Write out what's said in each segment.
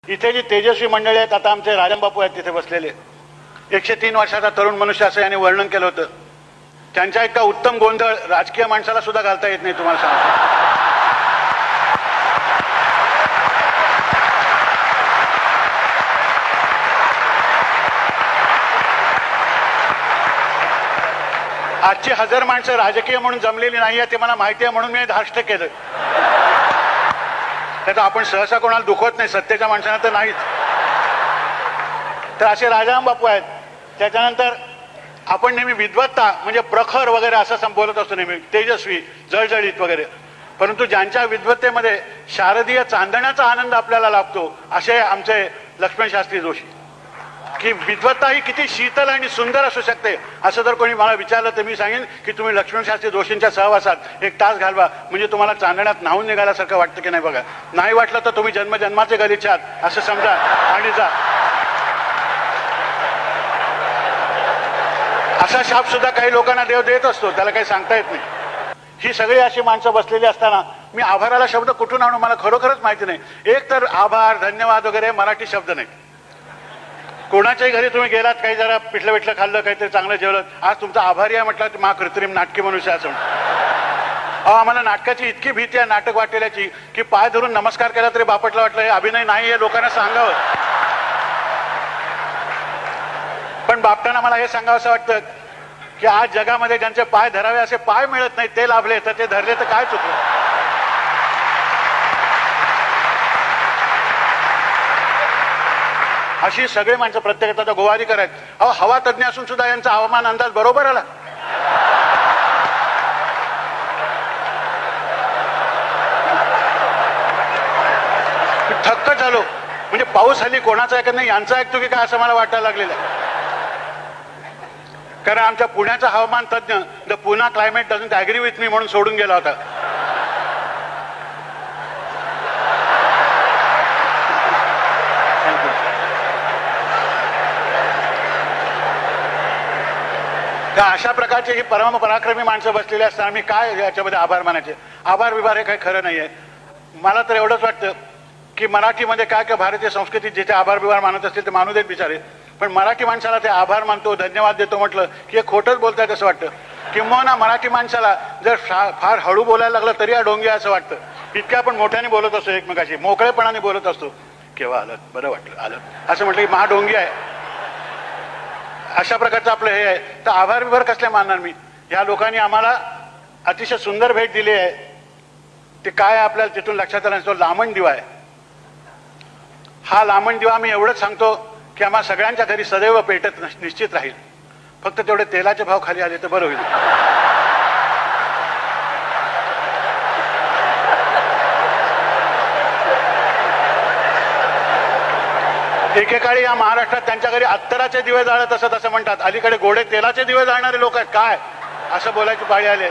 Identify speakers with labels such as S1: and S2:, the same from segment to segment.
S1: इथे जी तेजस्वी मंडळी आहेत, आता आमचे राजनबापू आहेत तिथे बसलेले, 103 वर्षाचा तरुण मनुष्य असं याने वर्णन केलं होतं. त्यांच्या इतका उत्तम गोंधळ राजकीय माणसाला सुद्धा घालता येत नाही, तुम्हाला सांगतो. आजची 1000 माणसं राजकीय म्हणून जमलेली नाही आहे, ते मला माहिती आहे, म्हणून मी धाष्ट केलं. त्याचा आपण सहसा कोणाला दुखवत नाही, सत्तेच्या माणसांना तर नाहीच. तर असे राजाराम बापू आहेत. त्याच्यानंतर आपण नेहमी विद्वत्ता म्हणजे प्रखर वगैरे असं बोलत असतो, नेहमी तेजस्वी, जळजळीत वगैरे. परंतु ज्यांच्या विद्वत्तेमध्ये शारदीय चांदण्याचा आनंद आपल्याला लाभतो, असे आमचे लक्ष्मण शास्त्री जोशी. की विद्वत्ता ही किती शीतल आणि सुंदर असू शकते, असं जर कोणी मला विचारलं तर मी सांगेन की तुम्ही लक्ष्मण शास्त्री जोशींच्या सहवासात 1 तास घालवा, म्हणजे तुम्हाला चांदण्यात न्हावून निघाल्यासारखं वाटतं की नाही बघा. नाही वाटलं तर तुम्ही जन्मजन्माचे गलिच्छ आहात असं समजा आणि जा. असा शाप सुद्धा काही लोकांना देव देत असतो, त्याला काही सांगता येत नाही. ही सगळी अशी माणसं बसलेली असताना मी आभाराला शब्द कुठून आणू मला खरोखरच माहिती नाही. एक तर आभार, धन्यवाद वगैरे मराठी शब्द नाही. कोणाच्याही घरी तुम्ही गेलात, काही जरा पिठलं बिठलं खाल्लं, काहीतरी चांगलं जेवलं, आज तुमचा आभारी आहे म्हटलं तर मा कृत्रिम नाटकी मनुष्य असं म्हणतो. आम्हाला नाटकाची इतकी भीती आहे नाटक वाटलेल्याची की पाय धरून नमस्कार केला तरी बापटला वाटलं हे अभिनय नाही, हे लोकांना सांगावं. पण बापटांना मला हे सांगावं असं वाटतं की आज जगामध्ये ज्यांचे पाय धरावे असे पाय मिळत नाही ते लाभले, तर ते धरले तर काय चुकलं. अशी सगळे माणसं प्रत्येकाचा गोवारीकर आहेत. हवा तज्ञ असून सुद्धा यांचा हवामान अंदाज बरोबर आला. थक्क झालो. म्हणजे पाऊस हल्ली कोणाचा ऐकत नाही, यांचा ऐकतो की काय असं मला वाटायला लागलेलं आहे. कारण आमच्या पुण्याचा हवामान तज्ञ the Poona climate doesn't agree with me म्हणून सोडून गेला होता. अशा प्रकारची ही पराक्रमी माणसं बसलेली असताना मी काय याच्यामध्ये आभार मानायचे. आभार विभार हे काही खरं नाही आहे. मला तर एवढंच वाटतं की मराठीमध्ये काय किंवा भारतीय संस्कृतीत जिथे आभार विभार मानत असतील ते मानू देत बिचारे, पण मराठी माणसाला ते आभार मानतो, धन्यवाद देतो म्हटलं की हे खोटंच बोलतायत असं वाटतं. किंवा मराठी माणसाला जर फार हळू बोलायला लागलं तरी डोंगी असं वाटतं. इतक्या आपण मोठ्याने बोलत असतो, एकमेकाशी मोकळेपणाने बोलत असतो. केव्हा आलं, बरं वाटलं, आलं असं म्हटलं की महाडोंगी आहे. अशा प्रकारचं आपलं हे आहे. तर आभार विभार कसले मानणार मी. या लोकांनी आम्हाला अतिशय सुंदर भेट दिली आहे. ते काय आपल्याला तिथून लक्षात आलं, तो लामण दिवा आहे. हा लामण दिवा मी एवढंच सांगतो की आम्हा सगळ्यांच्या घरी सदैव पेटत निश्चित राहील. फक्त तेवढे तेलाचे भाव खाली आले तर बरं होईल. एकेकाळी या महाराष्ट्रात त्यांच्या घरी अत्तराचे दिवे जाळत असत असं म्हणतात. अलीकडे गोडे तेलाचे दिवे जाळणारे लोक आहेत काय असं बोलायची पाळी आली.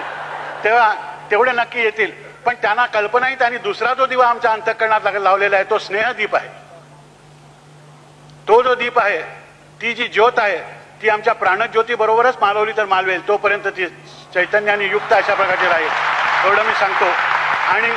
S1: तेव्हा तेवढे नक्की येतील, पण त्यांना कल्पना नाही. त्यांनी दुसरा जो दिवा आमच्या अंतःकरणात लावलेला आहे तो स्नेहदीप आहे. तो जो दीप आहे, ती जी ज्योत आहे ती आमच्या प्राणज्योती बरोबरच मालवली तर मालवेल, तोपर्यंत ती चैतन्याने युक्त अशा प्रकारची राहील एवढं मी सांगतो. आणि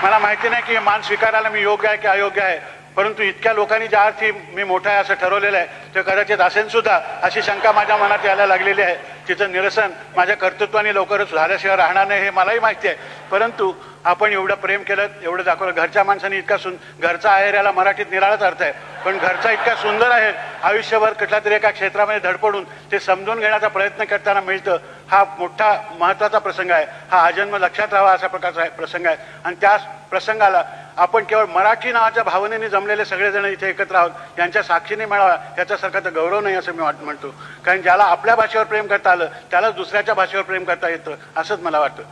S1: मला माहिती नाही की मान स्वीकारायला मी योग्य आहे की अयोग्य आहे, परंतु इतक्या लोकांनी ज्या अर्थी मी मोठा आहे असं ठरवलेलं आहे ते कदाचित असेल सुद्धा अशी शंका माझ्या मनात यायला लागलेली आहे. तिचं निरसन माझ्या कर्तृत्वाने लवकरच झाल्याशिवाय राहणार नाही हे मलाही माहिती आहे. परंतु आपण एवढं प्रेम केलं, एवढं दाखवलं. घरच्या माणसाने इतका घरचा आहेर याला मराठीत निराळाच अर्थ आहे, पण घरचा इतका सुंदर आहे. आयुष्यभर कुठल्या तरी एका क्षेत्रामध्ये धडपडून ते समजून घेण्याचा प्रयत्न करताना मिळतं. हा मोठा महत्त्वाचा प्रसंग आहे. हा आजन्म लक्षात राहावा अशा प्रकारचा प्रसंग आहे. आणि त्या प्रसंगाला आपण केवळ मराठी नावाच्या भावनेने जमलेले सगळेजण इथे एकत्र आहोत, यांच्या साक्षीने मिळावा याच्यासारखा तर गौरव नाही असं मी म्हणतो. कारण ज्याला आपल्या भाषेवर प्रेम करता आलं त्यालाच दुसऱ्याच्या भाषेवर प्रेम करता येतं असंच मला वाटतं.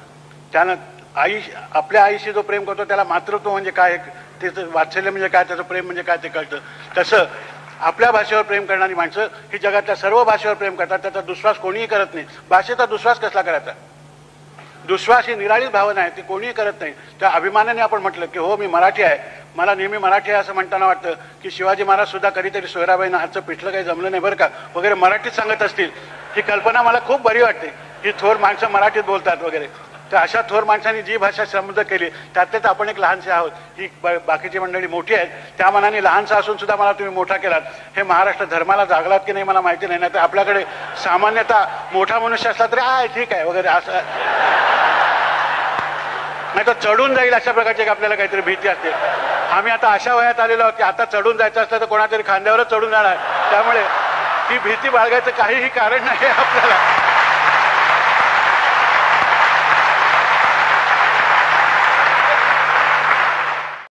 S1: त्यानं आपल्या आईशी जो प्रेम करतो त्याला मातृत्व म्हणजे काय, त्याचं वात्सल्य म्हणजे काय, त्याचं प्रेम म्हणजे काय ते कळतं. तसं आपल्या भाषेवर प्रेम करणारी माणसं ही जगातल्या सर्व भाषेवर प्रेम करतात. त्याचा दुश्वास कोणीही करत नाही. भाषेचा दुश्वास कसला करायचा. दुश्वास ही निराळीच भावना आहे, ती कोणीही करत नाही. त्या अभिमानाने आपण म्हटलं की हो मी मराठी आहे, मला नेहमी मराठी आहे असं म्हणताना वाटतं की शिवाजी महाराज सुद्धा कधीतरी सोयराबाईंना हातचं पिठलं काही जमलं नाही बरं का वगैरे मराठीत सांगत असतील. ही कल्पना मला खूप बरी वाटते. ही थोर माणसं मराठीत बोलतात वगैरे. तर अशा थोर माणसांनी जी भाषा समृद्ध केली त्यातलेच आपण एक लहानसे आहोत. ही बाकीची मंडळी मोठी आहेत, त्या मनाने लहानसा असून सुद्धा मला तुम्ही मोठा केलात. हे महाराष्ट्र धर्माला जागलात की नाही मला माहिती नाही, तर आपल्याकडे सामान्यतः मोठा मनुष्य असला तरी ठीक आहे वगैरे असं, नाही तर चढून जाईल अशा प्रकारची आपल्याला काहीतरी भीती असते. आम्ही आता अशा वयात आलेलो आहोत की आता चढून जायचं असलं तर कोणातरी खांद्यावरच चढून जाणार, त्यामुळे ती भीती बाळगायचं काहीही कारण नाही आपल्याला.